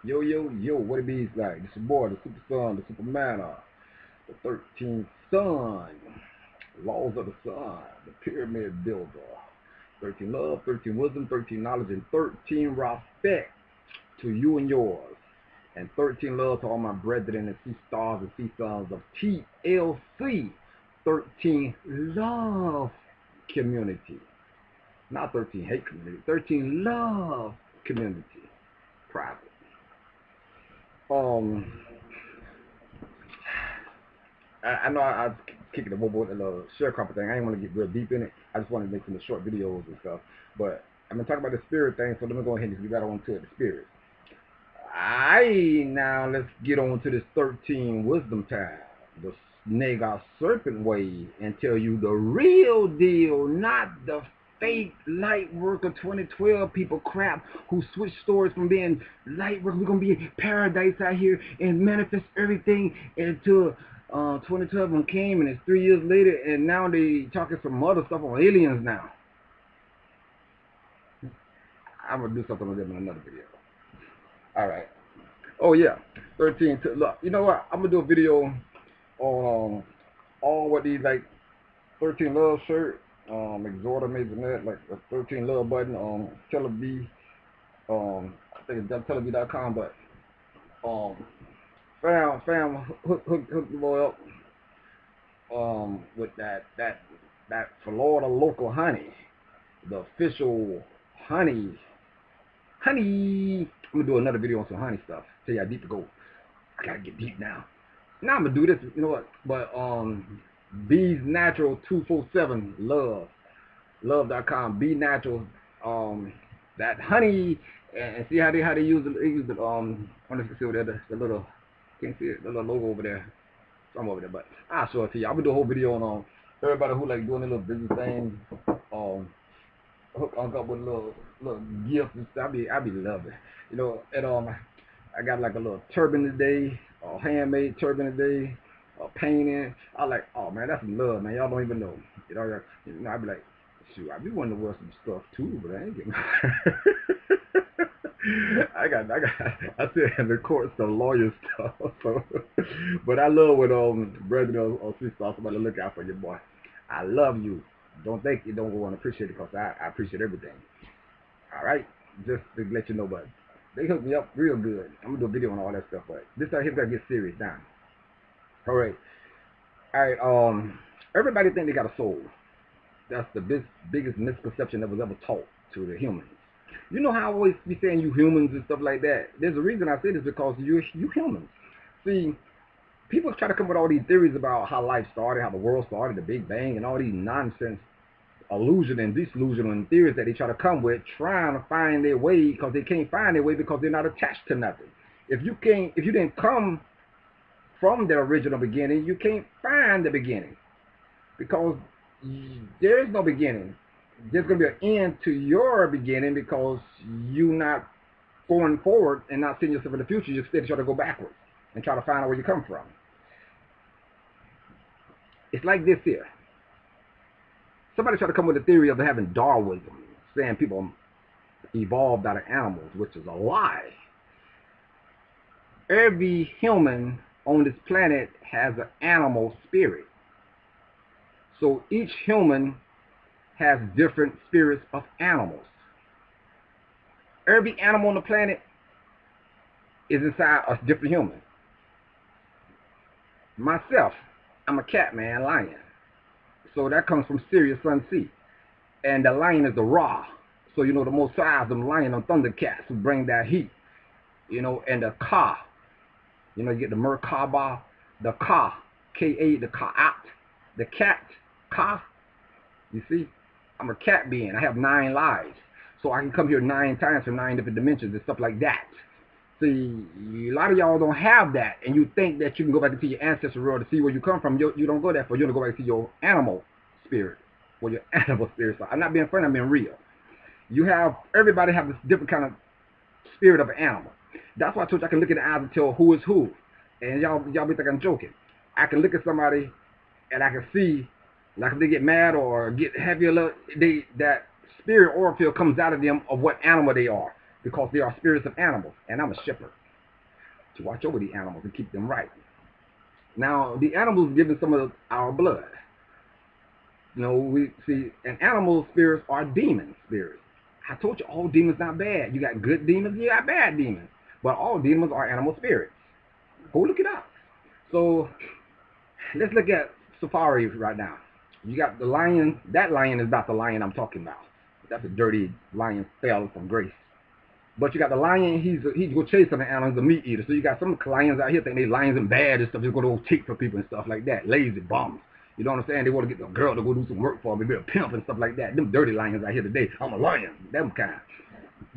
Yo, yo, yo, what it be like? This your boy, the Super Son, the Superman, the 13th Son, Laws of the Sun, the Pyramid Builder, 13 Love, 13 Wisdom, 13 Knowledge, and 13 Respect to you and yours. And 13 love to all my brethren and sea stars and sea sons of TLC. 13 love community. Not 13 hate community. 13 love community. Private. Um, I know I was kicking the mobile with a little sharecropper thing. I didn't want to get real deep in it. I just wanted to make some short videos and stuff. But I'm going to talk about the spirit thing, so let me go ahead and get right on to it, the spirit. Now let's get on to this 13 wisdom time. The snake or serpent way and tell you the real deal, not the fake light worker 2012 people crap who switch stories from being light worker. We're gonna be in paradise out here and manifest everything into 2012 one came and it's 3 years later and now they talking some other stuff on aliens now. I'm gonna do something with them in another video. All right. Oh yeah, 13. Look, you know what? I'm gonna do a video on all what these like 13 love shirt, Exhorter Maisonette, like the 13 love button, Teleby, I think it's teleby.com, but fam, hook the boy up, with that Florida local honey, the official honey. I'm gonna do another video on some honey stuff. Tell you how deep to go. I gotta get deep now. Now I'm gonna do this, you know what? But Bees Natural 247 love.com. Be Natural, that honey, and see how they use it. They use it. I want to see over there the little, can't see it, the little logo over there. Some over there, but I'll show it to you. I'm gonna do a whole video on everybody who like doing their little business things. Hook up with little gifts and stuff. I be loving, you know. And I got like a little turban today, a handmade turban today, a painting. I like, oh man, that's some love, man. Y'all don't even know. I be like, shoot, I be wanting to wear some stuff too, but I ain't getting. I still have the court some lawyer stuff. So, but I love when brethren or sister somebody look out for your boy. I love you. Don't think you don't want to appreciate it because I appreciate everything. All right, just to let you know, but they hooked me up real good. I'm gonna do a video on all that stuff, but this right here gotta get serious now. All right, all right. Everybody think they got a soul. That's the biggest misconception that was ever taught to the humans. You know how I always be saying you humans and stuff like that. There's a reason I say this because you humans. See, people try to come up with all these theories about how life started, how the world started, the Big Bang, and all these nonsense illusion and disillusion and theories that they try to come with, trying to find their way because they can't find their way because they're not attached to nothing. If you didn't come from the original beginning, you can't find the beginning because there is no beginning. There's going to be an end to your beginning because you're not going forward and not seeing yourself in the future. You instead try to go backwards and try to find out where you come from. It's like this here. Somebody tried to come with a theory of having Darwinism, saying people evolved out of animals, which is a lie. Every human on this planet has an animal spirit. So each human has different spirits of animals. Every animal on the planet is inside a different human. Myself, I'm a cat man, lion. So that comes from Sirius Sun C. And the lion is the Ra. So you know the most size of the lion on Thundercats who bring that heat. You know, and the Ka. You know, you get the Merkaba, the Ka, K-A, the Ka'at, the cat, Ka. You see, I'm a cat being. I have 9 lives. So I can come here 9 times from 9 different dimensions and stuff like that. See, a lot of y'all don't have that, and you think that you can go back into your ancestral world to see where you come from. You don't go that far. You don't go back to your animal spirit, or your animal spirit. So I'm not being funny, I'm being real. Everybody have this different kind of spirit of an animal. That's why I told you I can look in the eyes and tell who is who. And y'all be thinking I'm joking. I can look at somebody and I can see, like if they get mad or get heavy, that spirit aura field comes out of them of what animal they are, because they are spirits of animals, and I'm a shepherd to watch over the animals and keep them right. Now, the animals giving some of our blood. We see, and animal spirits are demon spirits. I told you all demons not bad. You got good demons, you got bad demons, but all demons are animal spirits. Go look it up. So let's look at safari right now. You got the lion. That lion is not the lion I'm talking about. That's a dirty lion, fell from grace. But you got the lion. He's gonna chase some animals, a meat eater. So you got some lions out here think they lions and bad and stuff. Just gonna go take for people and stuff like that. Lazy bums. You know what I'm saying? They want to get the girl to go do some work for them, be a pimp and stuff like that. Them dirty lions out here today. I'm a lion. Them kind.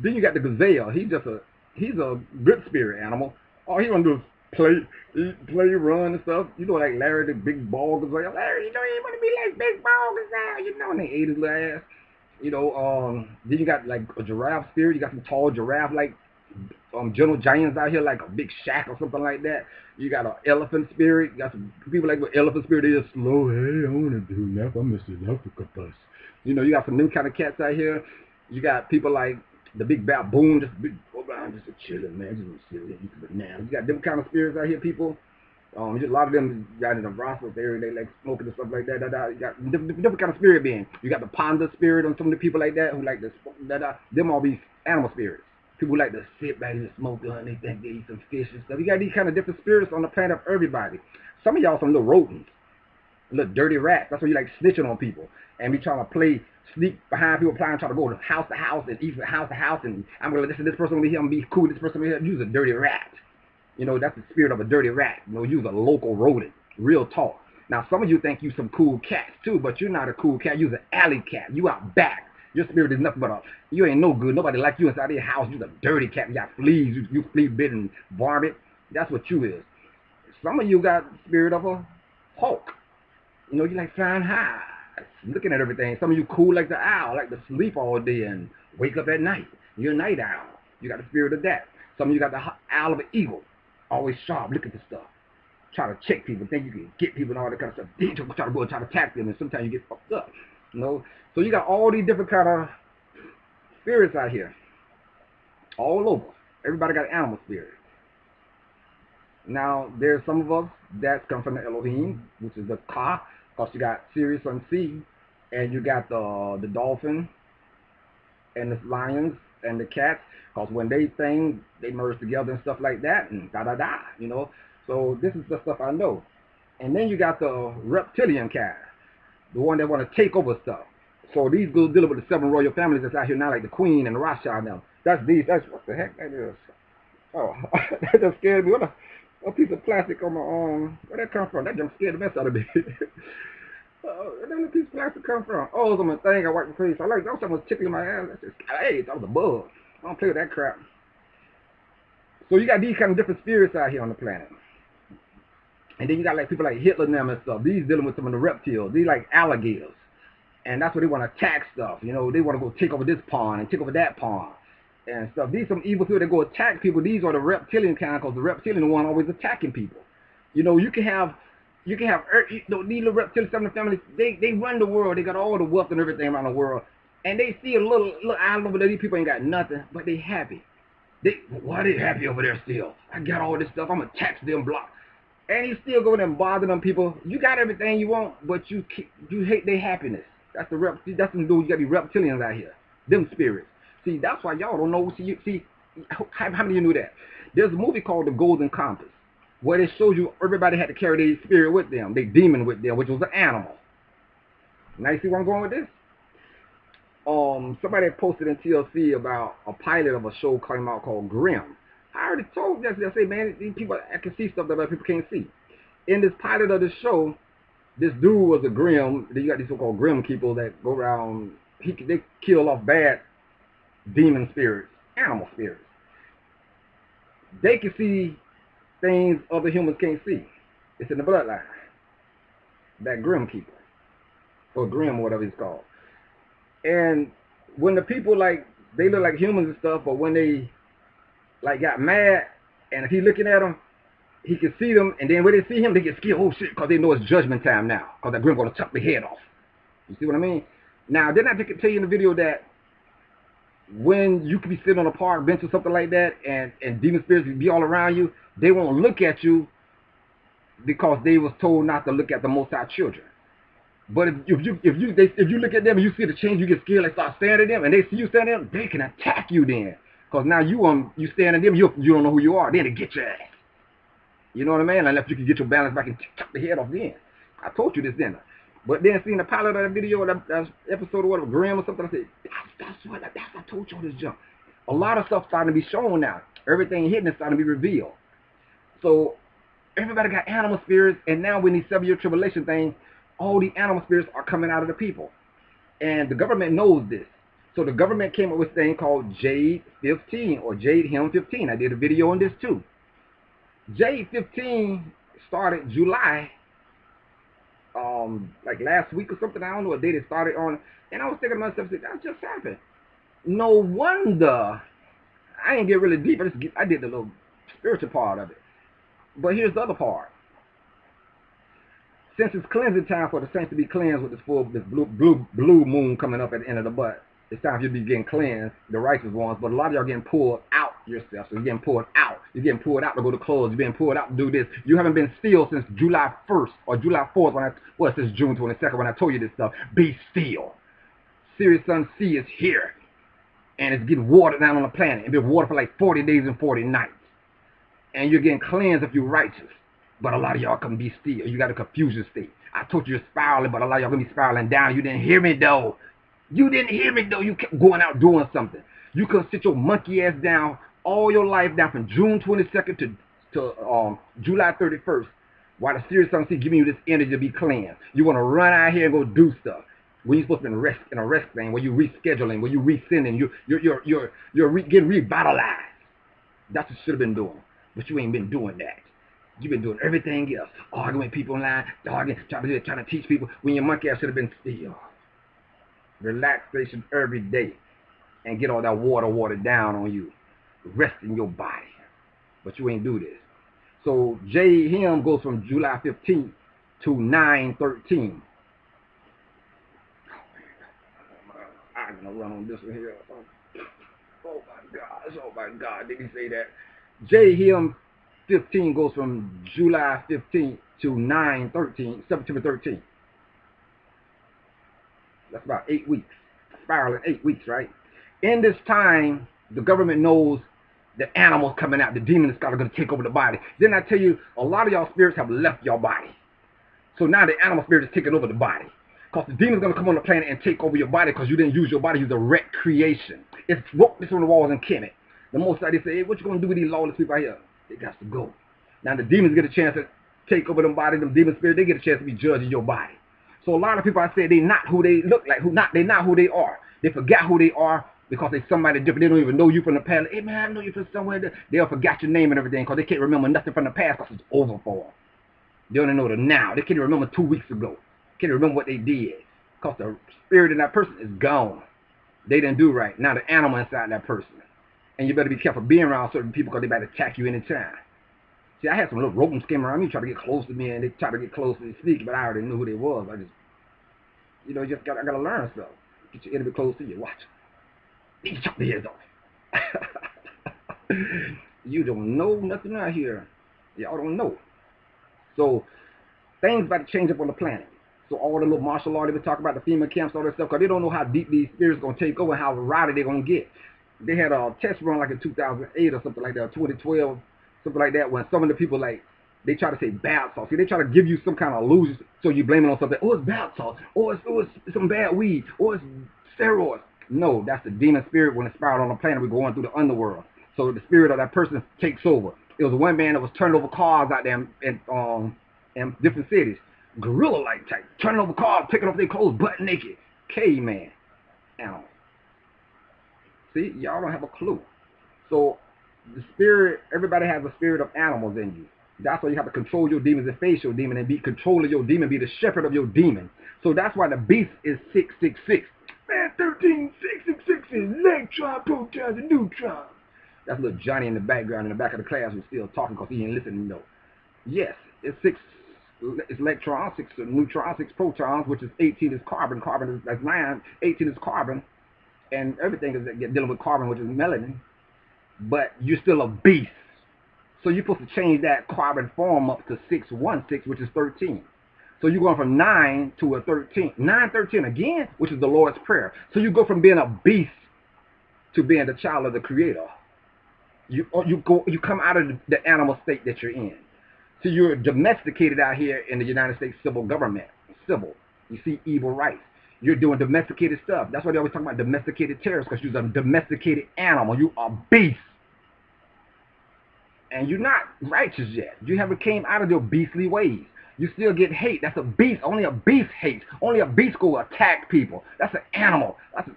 Then you got the gazelle. He's a good spirit animal. All he want to do is play, eat, play, run and stuff. You know, like Larry the big ball gazelle. Larry, you know, you want to be like big ball gazelle. You know, and they ate his little ass. Then you got like a giraffe spirit. You got some tall giraffe like gentle giants out here, like a big shack or something like that. You got an elephant spirit. You got some people like with elephant spirit. They just slow. Hey, I want to do that. I'm Mr. Africa bus. You know, you got some new kind of cats out here. You got people like the big baboon, just big, go around, just a chilling man, just chilling, eat bananas. You got them kind of spirits out here, people. Just a lot of them got in the Roswell area, they like smoking and stuff like that. You got different kind of spirit being. You got the panda spirit on some of the people like that who like to smoke. Them all these animal spirits. People like to sit back and smoke and they think they eat some fish and stuff. You got these kind of different spirits on the planet of everybody. Some of y'all some little rodents, little dirty rats. That's why you like snitching on people and be trying to sneak behind people, trying to go to house and eat from house to house. And I'm gonna listen to this person over here and be cool with this person over here. You's a dirty rat. You know, that's the spirit of a dirty rat. You know, you's a local rodent. Real talk. Now, some of you think you some cool cats, too, but you're not a cool cat. You's an alley cat. You out back. Your spirit is nothing but you ain't no good. Nobody like you inside your house. You's a dirty cat. You got fleas. You flea-bitten varmint. That's what you is. Some of you got the spirit of a hawk. You know, you like flying high, looking at everything. Some of you cool like the owl, like to sleep all day and wake up at night. You're a night owl. You got the spirit of that. Some of you got the owl of an eagle. Always sharp, look at the stuff. Try to check people, think you can get people and all that kind of stuff. Then you try to go and try to attack them, and sometimes you get fucked up. You know? So you got all these different kind of spirits out here. All over. Everybody got animal spirits. Now, there's some of us that come from the Elohim, which is the Ka, because you got Sirius on sea, and you got the dolphin, and the lions, and the cats. Because when they sing, they merge together and stuff like that, and da-da-da, you know. So this is the stuff I know. And then you got the reptilian kind, the one that want to take over stuff. So these go dealing with the 7 royal families that's out here now, like the Queen and the Rothschild now. That's what the heck that is. Oh, that just scared me. What a piece of plastic on my arm. Where'd that come from? That just scared the mess out of me. Where did that piece of plastic come from? Oh, it was on my thing. I wiped my face. I like that. Something was tickling my ass. Hey, that was a bug. I don't play with that crap. So you got these kind of different spirits out here on the planet. And then you got like people like Hitler and them and stuff. These dealing with some of the reptiles. These like alligators. And that's where they want to attack stuff. You know, they want to go take over this pond and take over that pond and stuff. These some evil people that go attack people. These are the reptilian kind, because the reptilian one always attacking people. You know, you can have these little reptilian families. They run the world. They got all the wealth and everything around the world. And they see a little island over there. These people ain't got nothing, but they happy. Why they happy over there still? I got all this stuff. I'm gonna tax them block. And you still go there and bother them people. You got everything you want, but you hate their happiness. That's them dudes. You got these reptilians out here. Them spirits. See, that's why y'all don't know. See, how many of you knew that? There's a movie called The Golden Compass, where it shows you everybody had to carry their spirit with them, their demon with them, which was an animal. Now you see where I'm going with this? Somebody posted in TLC about a pilot of a show came out called Grimm. I already told you, I say, man, these people, I can see stuff that other people can't see. In this pilot of this show, this dude was a Grimm. Then you got these so-called Grimm people that go around, they kill off bad demon spirits, animal spirits. They can see things other humans can't see. It's in the bloodline. That Grimm people. Or Grimm, whatever it's called. And when the people, like, they look like humans and stuff, but when they, like, got mad, and if he looking at them, he can see them, and then when they see him, they get scared. Oh shit, because they know it's judgment time now. Because that grim gonna chop their head off. You see what I mean? Now, didn't I tell you in the video that when you could be sitting on a park bench or something like that, and demon spirits be all around you, they won't look at you because they was told not to look at the Most High children. But if you look at them and you see the change, you get scared, like start staring at them, and they see you standing there, they can attack you then. Because now you staring at them, you don't know who you are. Then they get your ass. You know what I mean? Unless you can get your balance back and chop the head off then. I told you this then. But then seeing the pilot of that video, that episode of whatever, Grimm or something, I said, that's what I told you on this jump. A lot of stuff starting to be shown now. Everything hidden is starting to be revealed. So everybody got animal spirits, and now with these 7-year tribulation thing, all the animal spirits are coming out of the people. And the government knows this. So the government came up with a thing called Jade 15 or Jade Him 15. I did a video on this too. Jade 15 started July, like last week or something. I don't know what date it started on. And I was thinking to myself, that just happened. No wonder. I didn't get really deep. I did the little spiritual part of it. But here's the other part. Since it's cleansing time for the saints to be cleansed with this blue moon coming up at the end of the butt, it's time for you to be getting cleansed, the righteous ones. But a lot of y'all getting pulled out yourself. So you're getting pulled out. You're getting pulled out to go to clubs. You're being pulled out to do this. You haven't been still since July 1st or July 4th since June 22nd when I told you this stuff. Be still. Sirius Sun C is here. And it's getting watered down on the planet. It's been watered for like 40 days and 40 nights. And you're getting cleansed if you're righteous. But a lot of y'all can be still. You got a confusion state. I told you you're spiraling, but a lot of y'all gonna be spiraling down. You didn't hear me though. You didn't hear me though. You kept going out doing something. You could sit your monkey ass down all your life down from June 22nd to July 31st. While the Sirius Sun C giving you this energy to be cleansed. You want to run out here and go do stuff. When you're supposed to be in a rest thing, where you're rescheduling, where you're resending, you're getting revitalized. That's what you should have been doing. But you ain't been doing that. You've been doing everything else. Arguing with people online, trying to teach people when your monkey ass should have been still. Relaxation every day. And get all that watered down on you. Rest in your body. But you ain't do this. So J Him goes from July 15th to 9/13. I'm gonna run on this one here. Oh my God, did he say that? J Him 15 goes from July 15th to 9/13, September 13th. That's about 8 weeks. Spiraling 8 weeks, right? In this time, the government knows the animals coming out, the demons are going to take over the body. Didn't I tell you, a lot of y'all spirits have left your body. So now the animal spirit is taking over the body. Because the demon's going to come on the planet and take over your body because you didn't use your body, use a recreation. It's wrote this on the walls in Kemet. The most they say, hey, what you going to do with these lawless people out here? They got to go. Now the demons get a chance to take over them bodies, them demon spirits, they get a chance to be judging your body. So a lot of people, I said, they not who they look like, they not who they are. They forgot who they are because they somebody different. They don't even know you from the past. Hey man, I know you from somewhere. They'll forget your name and everything because they can't remember nothing from the past because it's over for them. They only know the now. They can't even remember 2 weeks ago. Can't even remember what they did because the spirit in that person is gone. They didn't do right. Now the animal inside that person. And you better be careful being around certain people because they might attack you anytime. See, I had some little roping scheme around me try to get close to me, and they try to get close to me sneaky, but I already knew who they was. I just, I gotta learn stuff. Get your enemy close to you. Watch. Need to chop the heads off. You don't know nothing out here. Y'all don't know. So things about to change up on the planet. So all the little martial law they been talking about, the FEMA camps, all that stuff, because they don't know how deep these spirits are gonna take over, how rowdy they're gonna get. They had a test run like in 2008 or something like that, 2012. Something like that, when some of the people, like, they try to say bath salts. See, they try to give you some kind of illusion, so you blame it on something. Oh, it's bath salts. Oh, it's some bad weed. Oh, it's steroids. No, that's the demon spirit when it's spiraled on the planet. We're going through the underworld. So the spirit of that person takes over. It was one man that was turning over cars out there in different cities. Gorilla-like type. Turning over cars, picking up their clothes, butt naked. Caveman. Animal. See, y'all don't have a clue. So the spirit, everybody has a spirit of animals in you. That's why you have to control your demons and face your demon and be controlling your demon, be the shepherd of your demon. So that's why the beast is 666. Man, 13666 is electron, protons, and neutrons. That's little Johnny in the background, in the back of the class, who's still talking because he ain't listening though. Yes, it's 6 it's electrons, 6 neutrons, 6 protons, which is 18 is carbon. Carbon is that's 9. 18 is carbon, and everything is dealing with carbon, which is melanin. But you're still a beast. So you're supposed to change that carbon form up to 616, which is 13. So you're going from 9 to a 13. 9, 13 again, which is the Lord's Prayer. So you go from being a beast to being the child of the Creator. You come out of the animal state that you're in. So you're domesticated out here in the United States civil government. Civil. You see evil rights. You're doing domesticated stuff. That's why they always talk about domesticated terrorists, because you're a domesticated animal. You are a beast. And you're not righteous yet. You haven't came out of your beastly ways. You still get hate. That's a beast. Only a beast hates. Only a beast will attack people. That's an animal. That's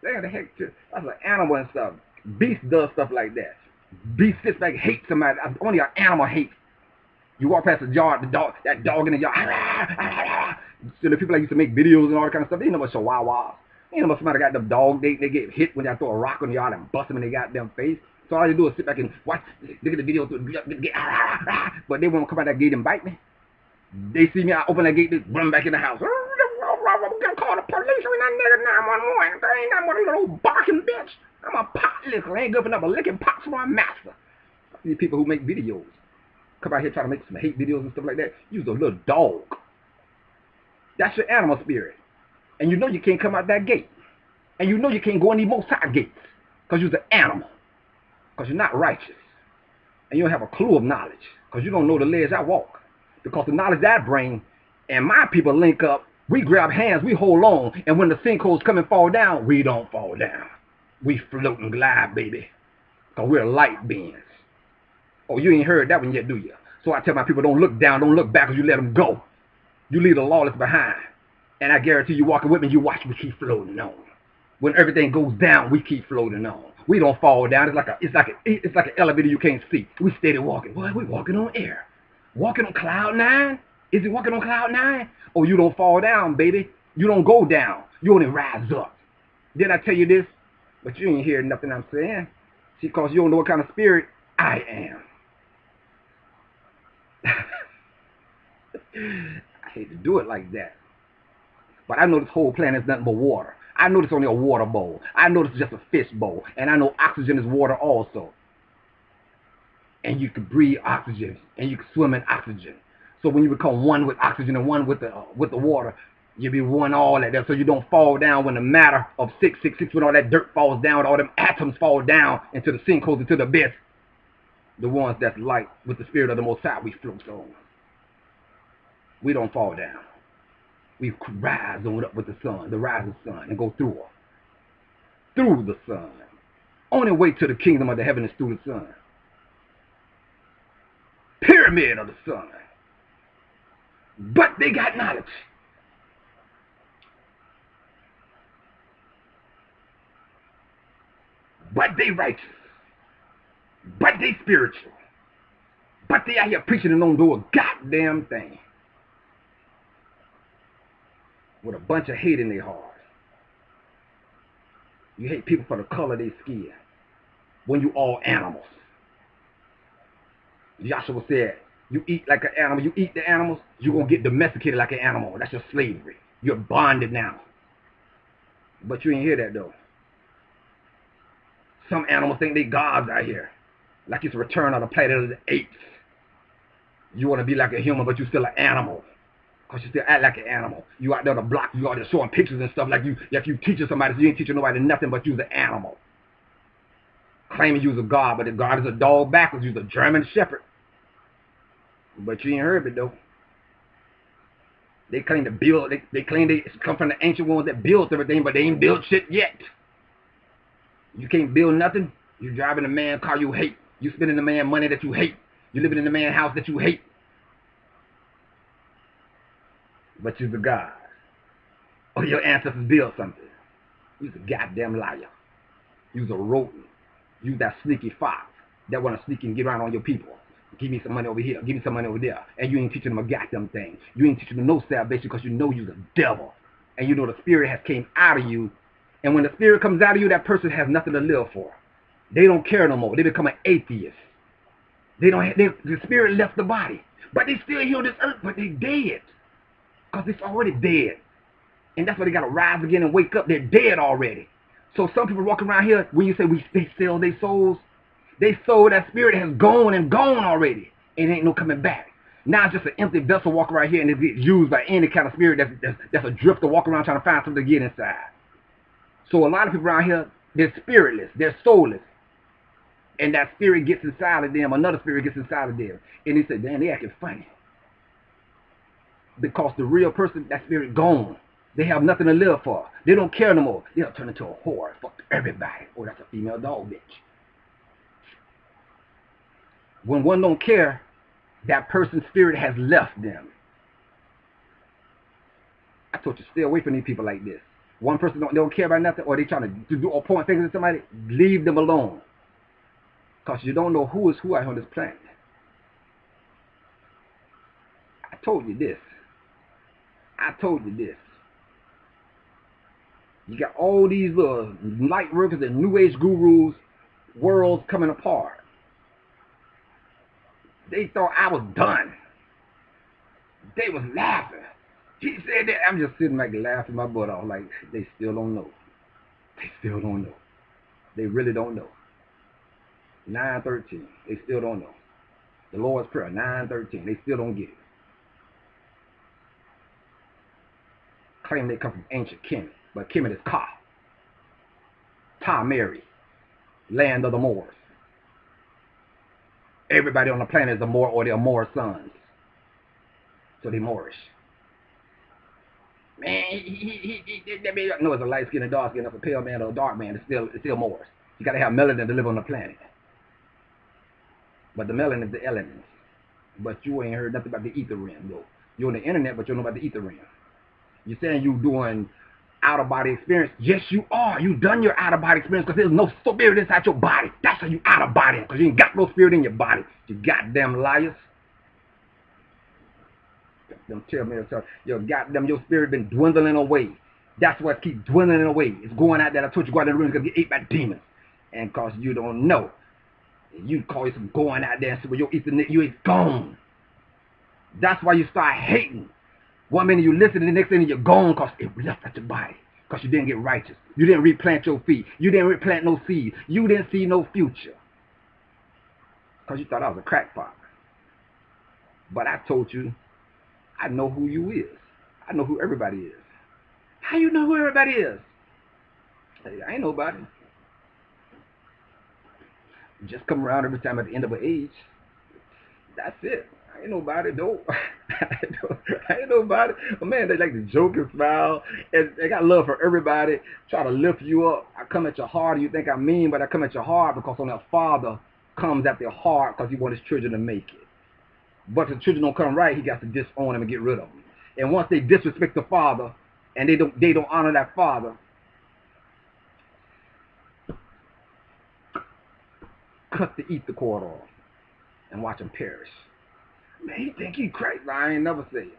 damn the heck. That's an animal and stuff. Beast does stuff like that. Beast sits back, hates somebody. Only an animal hates. You walk past the yard, that dog in the yard. So the people that used to make videos and all that kind of stuff, they know about chihuahuas. They know about somebody got them dog, they get hit when they throw a rock on the yard and bust them in their goddamn face. So all they do is sit back and watch, look at the video, but they won't come out that gate and bite me. They see me, I open that gate, they run back in the house. I'm gonna call the police on that nigga 911. There ain't that one little barking bitch. I'm a pot licker. I ain't good for nothing but licking pots for my master. I see people who make videos. Come out here trying to make some hate videos and stuff like that. You's a little dog. That's your animal spirit. And you know you can't come out that gate. And you know you can't go in these most high gates. Because you're an animal. Because you're not righteous. And you don't have a clue of knowledge. Because you don't know the ledge I walk. Because the knowledge that I bring and my people link up, we grab hands, we hold on. And when the sinkholes come and fall down, we don't fall down. We float and glide, baby. Because we're light beings. Oh, you ain't heard that one yet, do you? So I tell my people, don't look down, don't look back, because you let them go. You leave the lawless behind. And I guarantee you walking with me, you watch me keep floating on. When everything goes down, we keep floating on. We don't fall down. It's like an elevator you can't see. We steady walking. Boy, we walking on air. Walking on cloud 9? Is it walking on cloud 9? Oh, you don't fall down, baby. You don't go down. You only rise up. Did I tell you this? But you ain't hear nothing I'm saying. See, because you don't know what kind of spirit I am. I hate to do it like that. But I know this whole planet is nothing but water. I know it's only a water bowl. I know this is just a fish bowl. And I know oxygen is water also. And you can breathe oxygen. And you can swim in oxygen. So when you become one with oxygen and one with the water, you be one all at that. So you don't fall down when the matter of 666, when all that dirt falls down, all them atoms fall down into the sinkholes, into the abyss. The ones that's light with the spirit of the Most High, we float on. We don't fall down. We rise on up with the sun, the rising sun, and go through her. Through the sun. Only way to the kingdom of the heaven is through the sun. Pyramid of the sun. But they got knowledge. But they righteous. But they spiritual. But they out here preaching and don't do a goddamn thing. With a bunch of hate in their heart. You hate people for the color of their skin. When you all animals. Joshua said, you eat like an animal, you eat the animals, you're going to get domesticated like an animal. That's your slavery. You're bonded now. But you ain't hear that though. Some animals think they gods out here. Like it's a return of the planet of the apes. You want to be like a human, but you're still an animal. Because you still act like an animal. You out there on the block, you out there showing pictures and stuff like you teaching somebody, so you ain't teaching nobody nothing, but you're an animal. Claiming you're a god, but the god is a dog backwards. You're a German shepherd. But you ain't heard it though. They claim to build, they claim they come from the ancient ones that built everything, but they ain't built shit yet. You can't build nothing. You driving a man car you hate. You spending the man money that you hate. You living in the man house that you hate. But you're the God. Or your ancestors built something. You're a goddamn liar. You're a rodent. You that sneaky fox that want to sneak and get around on your people. Give me some money over here. Give me some money over there. And you ain't teaching them a goddamn thing. You ain't teaching them no salvation because you know you're the devil. And you know the spirit has came out of you. And when the spirit comes out of you, that person has nothing to live for. They don't care no more. They become an atheist. The spirit left the body. But they still here on this earth, but they dead. Because it's already dead. And that's why they got to rise again and wake up. They're dead already. So some people walking around here, when you say they sell their souls, they soul, that spirit has gone and gone already. And ain't no coming back. Now it's just an empty vessel walking right here, and it gets used by any kind of spirit that's a drifter walking around trying to find something to get inside. So a lot of people around here, they're spiritless, they're soulless. And that spirit gets inside of them, another spirit gets inside of them. And they say, damn, they acting funny. Because the real person, that spirit gone. They have nothing to live for. They don't care no more. They'll turn into a whore. Fuck everybody. Oh, that's a female dog bitch. When one don't care, that person's spirit has left them. I told you, stay away from these people like this. One person don't care about nothing, or they trying to do or point fingers at somebody, leave them alone. Because you don't know who is who out on this planet. I told you this. I told you this. You got all these little light workers and new age gurus, worlds coming apart. They thought I was done. They was laughing. He said that. I'm just sitting back laughing my butt off like they still don't know. They still don't know. They really don't know. 9:13. They still don't know. The Lord's Prayer, 9:13. They still don't get it. Claim they come from ancient Kemet. But Kemet is Ka. Ta-Meri. Land of the Moors. Everybody on the planet is a Moor, or they're Moor sons. So they're Moorish. Man, no, it's a light skin and dark skin, that's a pale man or a dark man, it's still Moors. You gotta have melanin to live on the planet. But the melanin is the elements. But you ain't heard nothing about the ether realm, though. You're on the internet, but you don't know about the ether realm. You're saying you doing out-of-body experience. Yes, you are. You done your out-of-body experience because there's no spirit inside your body. That's how you out-of-body, because you ain't got no spirit in your body. You goddamn liars. Them tell me, your spirit been dwindling away. That's what keeps dwindling away. It's going out there. I told you, go out in the room, it's going to get ate by demons. And because you don't know, you call yourself going out there and say, well, your ethernet, you ain't gone. That's why you start hating. One minute you listen, and the next minute you're gone because it left out your body. Because you didn't get righteous. You didn't replant your feet. You didn't replant no seed. You didn't see no future. Because you thought I was a crackpot. But I told you, I know who you is. I know who everybody is. How you know who everybody is? Hey, I ain't nobody. Just come around every time at the end of an age. That's it. I ain't nobody, though. I ain't nobody. But man, they like to joke and smile. And they got love for everybody. Try to lift you up. I come at your heart. You think I mean, but I come at your heart because on that Father comes at your heart because he wants his children to make it. But if the children don't come right, he got to disown them and get rid of them. And once they disrespect the Father and they don't honor that Father, cut the ether cord off and watch them perish. Man, he think he Christ. I ain't never say it.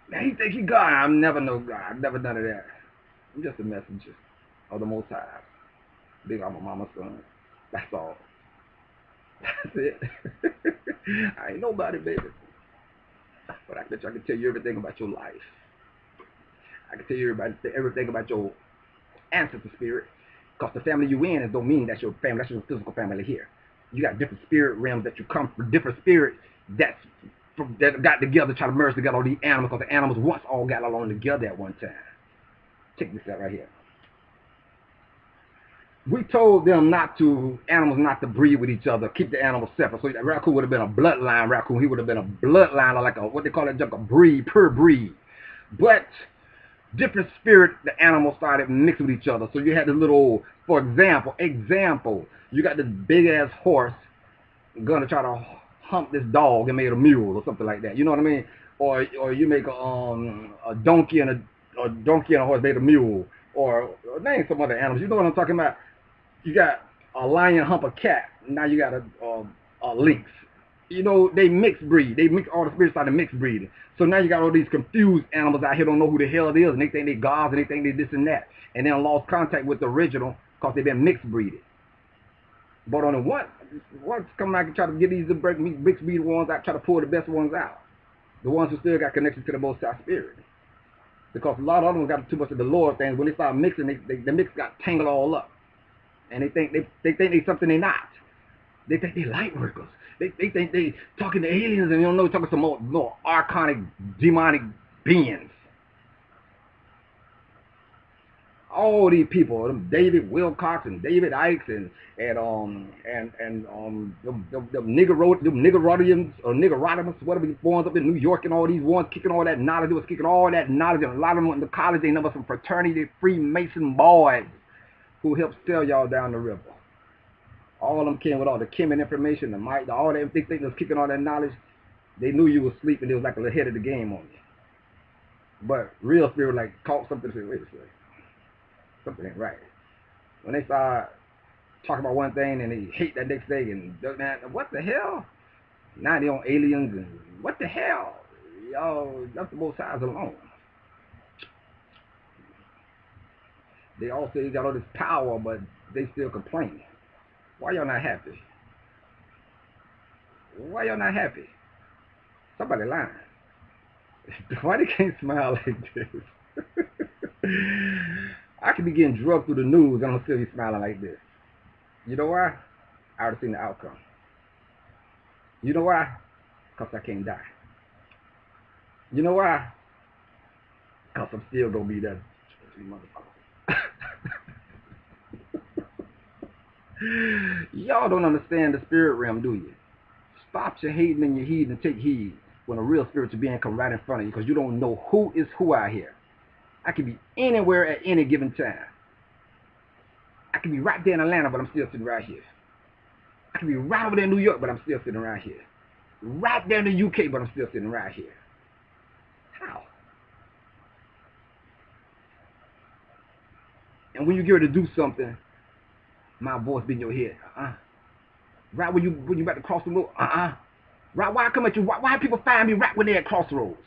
Man, he think he God. I'm never no God. I've never done of that. I'm just a messenger of the Most High. Big I'm a mama's son. That's all. That's it. I ain't nobody, baby. But I bet you I can tell you everything about your life. I can tell you everything about your ancestor spirit. Because the family you in don't mean that's your family. That's your physical family here. You got different spirit realms that you come from, different spirits that got together, try to merge together all these animals, because the animals once all got along together at one time. Check this out right here. We told them animals not to breed with each other, keep the animals separate. So that raccoon would have been a bloodline raccoon. He would have been a bloodline, like what they call it, just a breed, pure breed. But different spirit, the animals started mixing with each other. So you had this little, for example, you got this big ass horse gonna try to hump this dog and made a mule or something like that. You know what I mean? Or you make a donkey and a horse made a mule, or name some other animals. You know what I'm talking about? You got a lion hump a cat. Now you got a lynx. You know, they mixed breed. They mix, all the spirits started mixed breeding. So now you got all these confused animals out here, don't know who the hell it is, and they think they gods, and they think they this and that, and then lost contact with the original because they've been mixed breeded. But on the one's come out and try to get these mixed breed ones out, try to pull the best ones out. The ones who still got connection to the Most High Spirit. Because a lot of other ones got too much of the Lord things. When they start mixing, the mix got tangled all up. And they think they something they're not. They think they light workers. They think they talking to aliens and you don't know talking to some more archonic, demonic beings. All these people, them David Wilcox and David Ikes and them Niggerodians or Niggerodimus, whatever these ones up in New York and all these ones kicking all that knowledge. They was kicking all that knowledge, and a lot of them went to college. They number some fraternity Freemason boys who helped sell y'all down the river. All of them came with all the Kemet information, the might, all that. They think they was kicking all that knowledge. They knew you was sleeping. They was like a little ahead of the game on you. But real spirit like caught something and said, wait a second. Something ain't right. When they start talking about one thing and they hate that next day and man, what the hell? Now they on aliens and what the hell? Y'all left the both sides alone. They all say they got all this power, but they still complain. Why y'all not happy? Why y'all not happy? Somebody lying. Why they can't smile like this? I could be getting drugged through the news and I'm still be smiling like this. You know why? I already seen the outcome. You know why? Because I can't die. You know why? Because I'm still going to be there. Y'all don't understand the spirit realm, do you? Stop your hating and your heed and take heed when a real spiritual being come right in front of you, because you don't know who is who out here. I can be anywhere at any given time. I can be right there in Atlanta, but I'm still sitting right here. I can be right over there in New York, but I'm still sitting right here. Right there in the UK, but I'm still sitting right here. How? And when you get ready to do something, my voice be in your head. Right when you about to cross the road. Right, why I come at you? Why people find me right when they're at crossroads?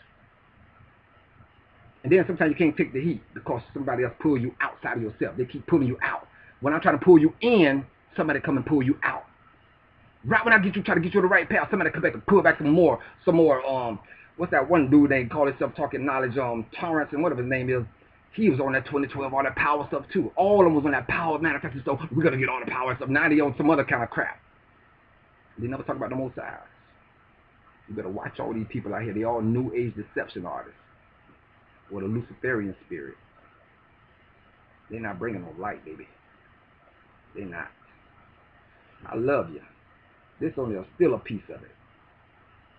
And then sometimes you can't take the heat because somebody else pull you outside of yourself. They keep pulling you out. When I'm trying to pull you in, somebody come and pull you out. Right when I try to get you on the right path, somebody come back and pull back some more. What's that one dude they call himself talking knowledge, Torrance and whatever his name is. He was on that 2012, all that power stuff too. All of them was on that power manifesting stuff. We're gonna get all the power stuff. Now they on some other kind of crap. They never talk about the Most High. You better watch all these people out here. They all new age deception artists with a Luciferian spirit. They're not bringing no light, baby. They're not. I love you. This only still a piece of it.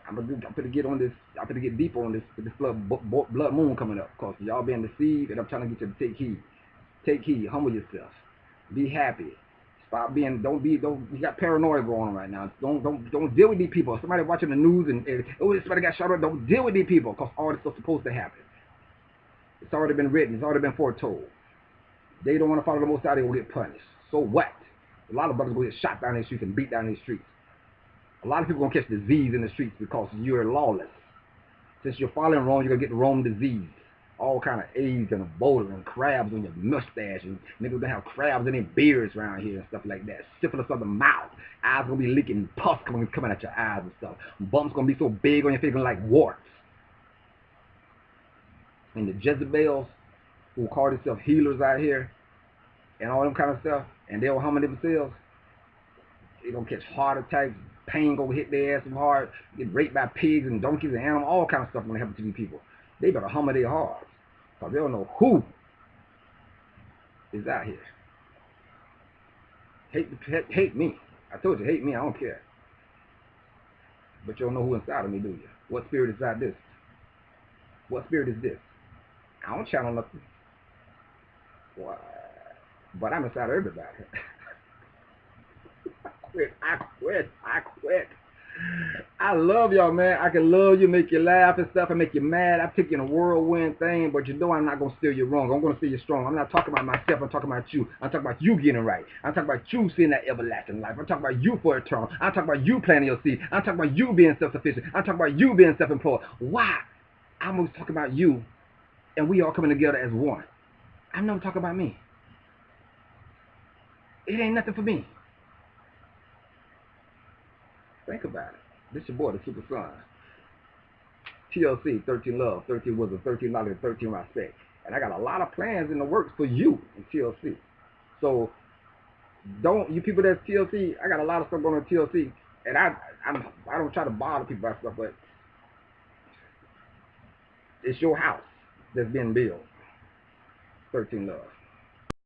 I'm gonna get on this. I'm gonna get deeper on this blood moon coming up, cause y'all being deceived, and I'm trying to get you to take heed. Take heed. Humble yourself. Be happy. Stop being. Don't. You got paranoia going on right now. Don't deal with these people. If somebody watching the news and somebody got shot up. Don't deal with these people, cause all this stuff's supposed to happen. It's already been written. It's already been foretold. They don't want to follow the Most High. They will get punished. So what? A lot of brothers will get shot down in the streets and beat down in the streets. A lot of people gonna catch disease in the streets because you're lawless. Since you're following wrong, you're gonna get the wrong disease. All kind of AIDS and Ebola and crabs on your mustache, and niggas gonna have crabs in their beards around here and stuff like that. Syphilis of the mouth. Eyes gonna be leaking, pus coming out your eyes and stuff. Bumps gonna be so big on your face, gonna like warts. And the Jezebels who call themselves healers out here and all them kind of stuff, and they'll humble themselves, they gonna catch heart attacks, pain gonna hit their ass so hard, get raped by pigs and donkeys and animals, all kind of stuff gonna happen to these people. They better humble their hearts, because they don't know who is out here. Hate me. I told you, hate me, I don't care. But you don't know who inside of me, do you? What spirit is inside this? What spirit is this? I don't channel nothing. What? But I'm inside of everybody. I quit. I love y'all, man. I can love you, make you laugh and stuff, and make you mad. I take you in a whirlwind thing, but you know I'm not going to steer you wrong. I'm going to steer you strong. I'm not talking about myself. I'm talking about you. I'm talking about you getting right. I'm talking about you seeing that everlasting life. I'm talking about you for eternal. I'm talking about you planting your seed. I'm talking about you being self-sufficient. I'm talking about you being self-employed. Why? I'm always talking about you, and we all coming together as one. I'm never talking about me. It ain't nothing for me. Think about it. This your boy, the Super Son. TLC, 13 Love, 13 Wisdom, 13 Knowledge, 13 Respect. And I got a lot of plans in the works for you in TLC. So don't, you people that's TLC, I got a lot of stuff going on TLC. And I don't try to bother people about stuff, but it's your house that's being built. 13 Love.